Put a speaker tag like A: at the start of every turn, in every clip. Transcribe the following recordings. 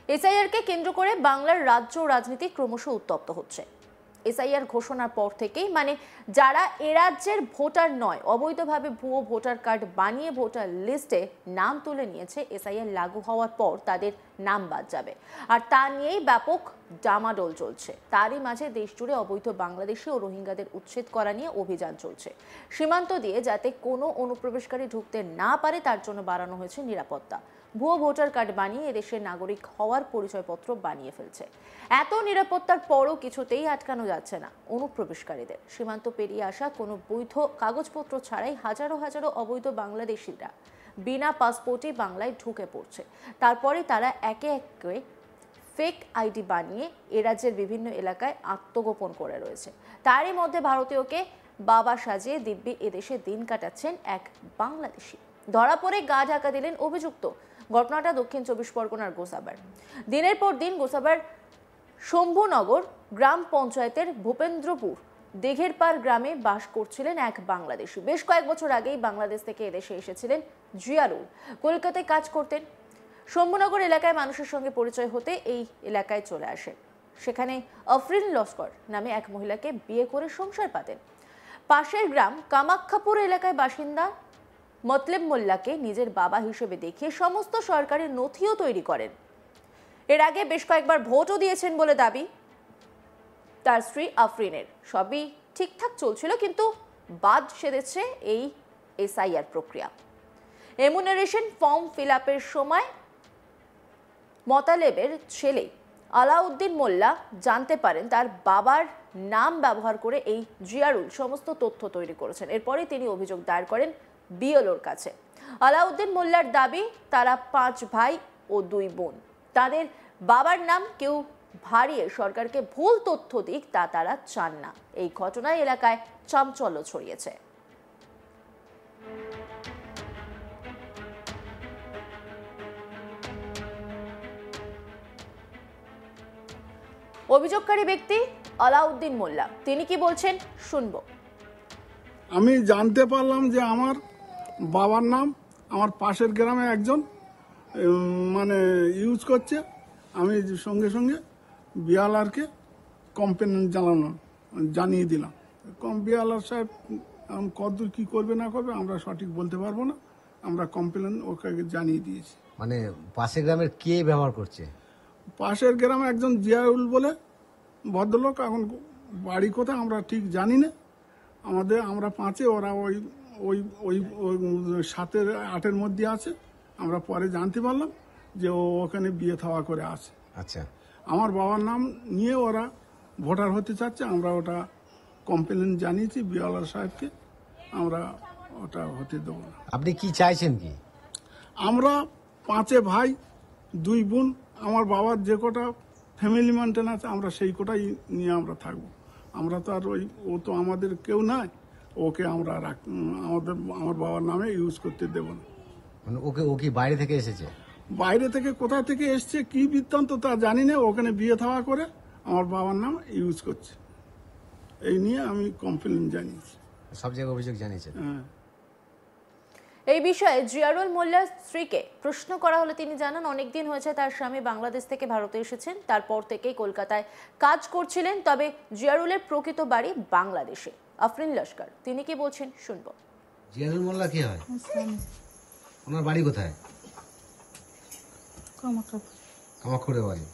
A: এসআইআরকে কেন্দ্র করে বাংলার রাজ্য রাজনীতি ক্রমশ উত্তপ্ত হচ্ছে। এসআইআর ঘোষণার পর থেকেই যারা এ রাজ্যের ভোটার নয়, অবৈধভাবে ভুয়ো ভোটার কার্ড বানিয়ে ভোটার লিস্টে নাম তুলে নিয়েছে, এসআইআর লাগু হওয়ার পর তাদের নাম বাদ যাবে, আর তা নিয়েই ব্যাপক ডামাডোল চলছে। তারই মাঝে দেশ জুড়ে অবৈধ বাংলাদেশি ও রোহিঙ্গাদের উচ্ছেদ করা নিয়ে অভিযান চলছে। সীমান্ত দিয়ে যাতে কোনো অনুপ্রবেশকারী ঢুকতে না পারে তার জন্য বাড়ানো হয়েছে নিরাপত্তা। ভুয়ো ভোটার কার্ড বানিয়ে এদেশের নাগরিক হওয়ার পরিচয়পত্র বানিয়ে ফেলছে। এত নিরাপত্তার পরও কিছুতেই আটকানো যাচ্ছে না অনুপ্রবেশকারীদের। সীমান্ত পেরিয়ে আসা কোনো বৈধ কাগজপত্র ছাড়াই হাজারো হাজারো অবৈধ বাংলাদেশিরা বিনা পাসপোর্টে বাংলায় ঢুকে পড়ছে। তারপরে তারা একে একে ফেক আইডি বানিয়ে এ রাজ্যের বিভিন্ন এলাকায় আত্মগোপন করে রয়েছে। তারই মধ্যে ভারতীয়কে বাবা সাজিয়ে দিব্যি এদেশে দিন কাটাচ্ছেন এক বাংলাদেশি। ধরা পড়ে গা ঢাকা দিলেন অভিযুক্ত। ঘটনাটা দক্ষিণ 24 পরগনার গোসাবার। দিনের পর দিন গোসাবার শম্ভুনগর গ্রাম পঞ্চায়েতের ভূপেন্দ্রপুর দিঘেরপাড় গ্রামে বাস করছিলেন এক বাংলাদেশি। বেশ কয়েক বছর আগেই বাংলাদেশ থেকে এদেশে এসেছিলেন জিয়ারুল। কলকাতায় কাজ করতেন। শম্ভুনগর এলাকায় মানুষের সঙ্গে পরিচয় হতে এই এলাকায় চলে আসেন। সেখানে আফরিন লস্কর নামে এক মহিলাকে বিয়ে করে সংসার পাতেন। পাশের গ্রাম কামাখ্যাপুর এলাকায় বাসিন্দা মতলেব মোল্লাকে নিজের বাবা হিসেবে দেখিয়ে সমস্ত সরকারি নথিও তৈরি করেন। এর আগে বেশ কয়েকবার ভোটও দিয়েছেন বলে দাবি তার স্ত্রী আফরিনের। সবই ঠিকঠাক চলছিল, কিন্তু বাদ সেধেছে এই এসআইআর প্রক্রিয়া। এমুনারেশন ফর্ম ফিল আপের সময় মতালেবের ছেলে আলাউদ্দিন মোল্লা জানতে পারেন তার বাবার নাম ব্যবহার করে এই জিয়ারুল সমস্ত তথ্য তৈরি করেছেন। এরপরে তিনি অভিযোগ দায়ের করেন বিএলওর কাছে। আলাউদ্দিন মোল্লার দাবি তারা 5 ভাই ও 2 বোন। তাদের বাবার নাম কেউ ভারিয়ে সরকারকে ভুল তথ্য দিক তা তারা চান না। এই ঘটনায় এলাকায় চাঞ্চল্য ছড়িয়েছে। অভিযোগকারী ব্যক্তি আলাউদ্দিন মোল্লা, তিনি কি বলছেন শুনবো।
B: আমি জানতে পারলাম যে আমার বাবার নাম আমার পাশের গ্রামে একজন ইউজ করছে। আমি সঙ্গে সঙ্গে বিয়ালারকে কমপ্লেন জানিয়ে দিলাম। বিয়ালার সাহেব কতদূর কি করবে না করবে আমরা সঠিক বলতে পারবো না। আমরা কমপ্লেন ওকে জানিয়ে দিয়েছি।
C: মানে পাশের গ্রামের কে ব্যবহার করছে?
B: পাশের গ্রামে একজন জিয়াউল বলে ভদ্রলোক। এখন বাড়ি কোথায় আমরা ঠিক জানি না। আমরা 5-এ, ওরা ওই ওই ওই 7-এর 8-এর মধ্যে আছে। আমরা পরে জানতে পারলাম যে ও ওখানে বিয়ে থাওয়া করে আছে।
C: আচ্ছা,
B: আমার বাবার নাম নিয়ে ওরা ভোটার হতে চাচ্ছে। আমরা ওটা কমপ্লেন জানিয়েছি বিয়ালার সাহেবকে। আমরা ওটা হতে দেবো না।
C: আপনি কি চাইছেন কি?
B: আমরা 5 ভাই 2 বোন। আমার বাবার যে কটা ফ্যামিলি মেনটেন আছে আমরা সেই কোটাই নিয়ে আমরা থাকবো। আমরা তো আর ও তো আমাদের কেউ নাই। ওকে আমরা আমার বাবার নামে ইউজ করতে দেব না।
C: মানে ও কি বাইরে থেকে এসেছে?
B: বাইরে থেকে কোথা থেকে এসছে কি বৃত্তান্ত তা জানি না। ওখানে বিয়ে থাওয়া করে আমার বাবার নাম ইউজ করছে। এই নিয়ে আমি কমপ্লেন জানিয়েছি।
C: সব জায়গায় অভিযোগ জানিয়েছেন?
B: হ্যাঁ।
A: এই বিষয়ে জিয়ারুল মোল্লার স্ত্রীকে প্রশ্ন করা হলে তিনি জানান অনেকদিন হয়েছে তার স্বামী বাংলাদেশ থেকে ভারতে এসেছেন। তারপর থেকেই কলকাতায় কাজ করছিলেন। তবে জিয়ারুলের প্রকৃত বাড়ি বাংলাদেশে। আফরিন লস্কর তিনি কি বলছেন শুনবো।
C: জিয়ারুল মোল্লা কি হয়? ওনার বাড়ি কোথায়? কামাখ্যাপুরে বাড়ি।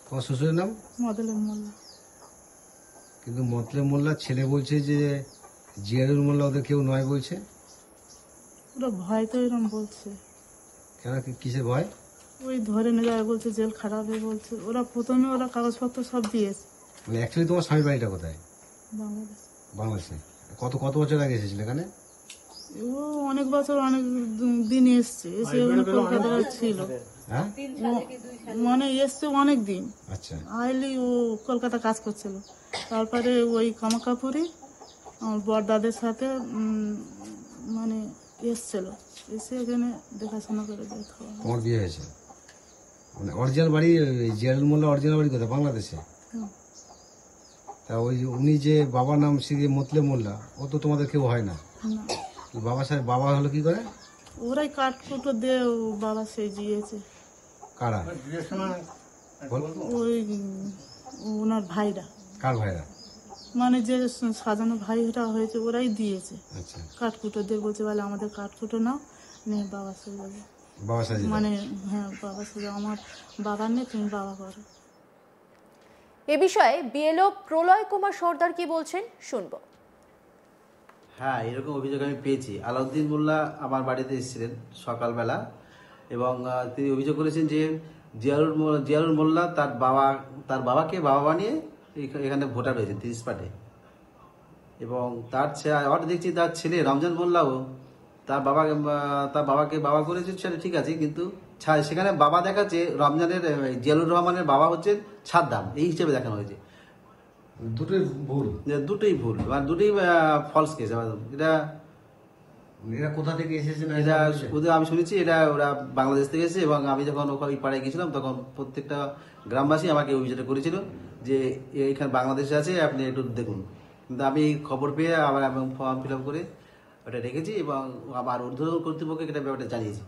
C: তোমার শ্বশুরের নাম?
D: মতলেব মোল্লা।
C: কিন্তু মতলেব মোল্লার ছেলে বলছে যে জিয়ারুল মোল্লা ওদের কেউ নয় বলছে।
D: ওরা ভয় তো এরকম বলছে।
C: কেন, কিসের ভয়?
D: ওই ধরে নিয়ে যাবে বলছে, জেল খাটাবে বলছে। প্রথমে ওরা কাগজপত্র সব দিয়েছে।
C: মানে অ্যাকচুয়ালি তোমার স্বামীর বাড়িটা কোথায়?
D: বাংলাদেশ।
C: বাংলাদেশে। কত বছর আগে এসেছিল এখানে?
D: ও অনেক বছর অনেক দিন এসছে। এসে ওখানে কলকাতায় ছিল।
C: হ্যাঁ,
D: এসছে অনেক দিন।
C: আচ্ছা।
D: আইলি ও কলকাতা কাজ করছিল। তারপরে ওই কামাখ্যাপুরে আমার বড়দাদের সাথে এসছিল। এসে এখানে দেখাশোনা করে দেয়।
C: তোমার বিয়ে হয়েছে? মানে অরিজিনাল বাড়ি জিয়ারুল মোল্লা অরিজিনাল বাড়ি কোথায়? বাংলাদেশে। তা উনি যে বাবার নাম শ্রী মতলেব মোল্লা, ও তো তোমাদের কেউ হয় না। বাবা হলো কি করে?
D: ওরাই কাঠকুটো দিয়ে বাবা সেজিয়েছে।
C: কারা?
D: ওই ওনার ভাইরা,
C: কার ভাইরা?
D: মানে যে সাজানো ভাইরা হয়েছে ওরাই দিয়েছে।
C: আচ্ছা,
D: কাঠকুটোদের বলছে বলে আমাদের কাঠকুটো নাও, নে বাবা সাজাবে।
C: বাবা সাজিয়ে
D: মানে হ্যাঁ বাবা সাজা, আমার বাবার নেই, তুমি বাবা করো।
A: এ বিষয়ে বিএলও প্রলয় কুমার সর্দার কি বলছেন শুনবো।
E: হ্যাঁ, এরকম অভিযোগ আমি পেয়েছি। আলাউদ্দিন মোল্লা আমার বাড়িতে এসেছিলেন সকালবেলা এবং তিনি অভিযোগ করেছেন যে জিয়ারুল মোল্লা তার বাবাকে বাবা বানিয়ে এখানে ভোটার হয়েছে 30 পার্টে, এবং আবার দেখছি তার ছেলে রমজান মোল্লাও তার বাবাকে বাবা করেছে, সেটা ঠিক আছে, কিন্তু সেখানে বাবা দেখাচ্ছে রমজানের জিয়াউর রহমানের বাবা হচ্ছেন সাদ্দাম, এই হিসেবে দেখানো হয়েছে।
C: দুটোই ভুল,
E: দুটোই ভুল, মানে দুটোই ফলস কেস। এটা
C: এরা কোথা থেকে এসেছে না
E: এটা ওদের আমি শুনেছি এটা ওরা বাংলাদেশ থেকে এসেছে, এবং আমি যখন ওই পাড়ায় গেছিলাম তখন প্রত্যেকটা গ্রামবাসী আমাকে অভিযোগটা করেছিল যে এইখানে বাংলাদেশে আছে, আপনি একটু দেখুন। কিন্তু আমি এই খবর পেয়ে আবার ফর্ম ফিল আপ করে ওটা রেখেছি এবং আমার ঊর্ধ্বতন কর্তৃপক্ষকে এটা ব্যাপারটা জানিয়েছি।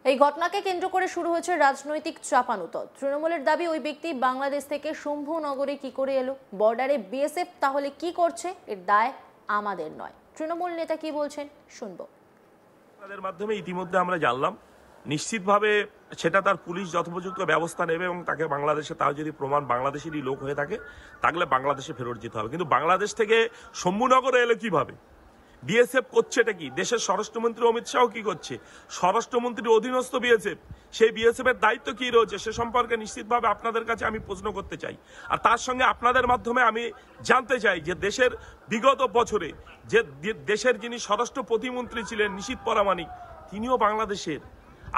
A: এই ঘটনাকে কেন্দ্র করে শুরু হয়েছে রাজনৈতিক চাপানুতর। তৃণমূলের দাবি ওই ব্যক্তি বাংলাদেশ থেকে শম্ভুনগরে কি করে এলো, বর্ডারে বিএসএফ তাহলে কি করছে, এর দায় আমাদের নয়। তৃণমূল নেতা কি বলছেন শুনবো।
F: তাদের মাধ্যমে ইতিমধ্যে আমরা জানলাম, নিশ্চিতভাবে সেটা তার পুলিশ যথোপযুক্ত ব্যবস্থা নেবে এবং তাকে বাংলাদেশে, তার যদি প্রমাণ বাংলাদেশেরই লোক হয়ে থাকে তাহলে বাংলাদেশে ফেরত যেতে হবে। কিন্তু বাংলাদেশ থেকে শম্ভুনগরে এলো কিভাবে, বিএসএফ করছে এটা কি, দেশের স্বরাষ্ট্রমন্ত্রী অমিত শাহ কি করছে, স্বরাষ্ট্রমন্ত্রীর অধীনস্থ বিএসএফ, সেই বিএসএফ এর দায়িত্ব কি রয়েছে সে সম্পর্কে নিশ্চিতভাবে আপনাদের কাছে আমি প্রশ্ন করতে চাই। আর তার সঙ্গে আপনাদের মাধ্যমে আমি জানতে চাই যে দেশের বিগত বছরে যে দেশের যিনি স্বরাষ্ট্র প্রতিমন্ত্রী ছিলেন নিশীথ পরামানিক, তিনিও বাংলাদেশের।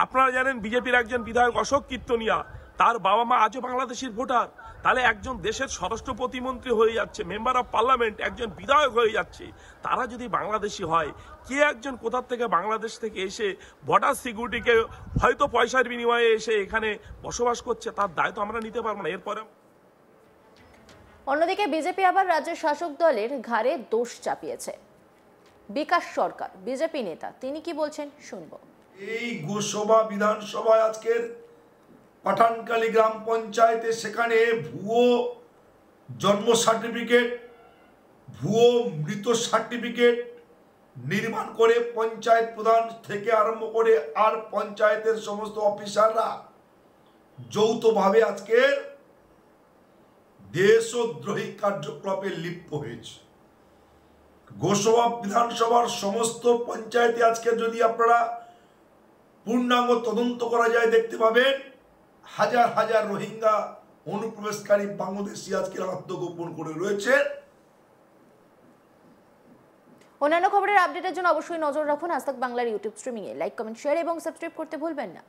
F: আপনারা জানেন বিজেপির একজন বিধায়ক অশোক কীর্তনিয়া, তার বাবা মা আজও বাংলাদেশের ভোটার। তাহলে একজন দেশের স্বরাষ্ট্র প্রতিমন্ত্রী হয়ে যাচ্ছে, মেম্বার অফ পার্লামেন্ট, একজন বিধায়ক হয়ে যাচ্ছে, তারা যদি বাংলাদেশি হয়, কে একজন কোথা থেকে বাংলাদেশ থেকে এসে বর্ডার সিকিউরিটিকে হয়তো পয়সার বিনিময়ে এসে এখানে বসবাস করছে, তার দায় তো আমরা নিতে পারবো না। এরপরে
A: অন্যদিকে বিজেপি আবার রাজ্যের শাসক দলের ঘাড়ে দোষ চাপিয়েছে। বিকাশ সরকার বিজেপি নেতা, তিনি কি বলছেন শুনবো।
G: এই গোসভা বিধানসভায় আজকের পাঠানকালী গ্রাম পঞ্চায়েতে সেখানে ভুয়ো জন্ম সার্টিফিকেট, ভুয়ো মৃত সার্টিফিকেট নির্মাণ করে পঞ্চায়েত প্রধান থেকে আরম্ভ করে আর পঞ্চায়েতের সমস্ত অফিসাররা যৌথভাবে আজকের দেশদ্রোহী কার্যকলাপে লিপ্ত হয়েছে। গোসভা বিধানসভার সমস্ত পঞ্চায়েতে আজকে যদি আপনারা পূর্ণাঙ্গ তদন্ত করা যায় দেখতে পাবেন হাজার হাজার রোহিঙ্গা অনুপ্রবেশকারী বাংলাদেশি আজকে আত্মগোপন করে রয়েছে।
A: অন্যান্য খবরের আপডেটের জন্য অবশ্যই নজর রাখুন আজ তাক বাংলার ইউটিউব স্ট্রিমিংয়ে। লাইক, কমেন্ট, শেয়ার এবং সাবস্ক্রাইব করতে ভুলবেন না।